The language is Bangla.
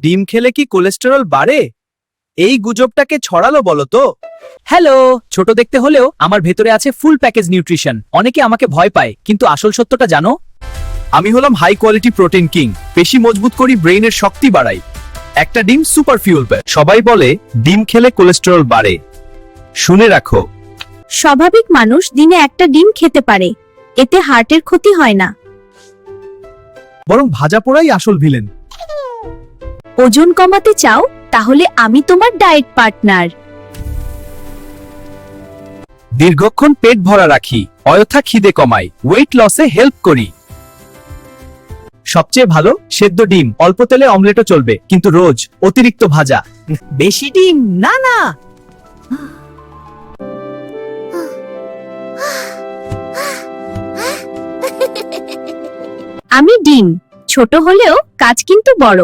ডিম খেলে কি কোলেস্টেরল বাড়ে? এই গুজবটাকে ছড়ালো বলো তো। হ্যালো, ছোট দেখতে হলেও আমার ভেতরে আছে ফুল প্যাকেজ নিউট্রিশন। অনেকে আমাকে ভয় পায়, কিন্তু আসল সত্যটা জানো? আমি হলাম হাই কোয়ালিটি প্রোটিন কিং। পেশি মজবুত করি, ব্রেইনের শক্তি বাড়াই। একটা ডিম সুপার ফিউল প্যাক। সবাই বলে ডিম খেলে কোলেস্টেরল বাড়ে। শুনে রাখো, স্বাভাবিক মানুষ দিনে একটা ডিম খেতে পারে, এতে হার্টের ক্ষতি হয় না। বরং ভাজা পোড়াই আসল ভিলেন। ওজন কমাতে চাও? তাহলে আমি তোমার ডায়েট পার্টনার। দীর্ঘক্ষণ পেট ভরা রাখি, অযথা খিদে কমাই, ওয়েট লসে হেল্প করি। সবচেয়ে ভালো সেদ্ধ ডিম, অল্প তেলে অমলেটও চলবে, কিন্তু রোজ অতিরিক্ত ভাজা। বেশি ডিম না না। আমি ডিম, ছোট হলেও কাজ কিন্তু বড়।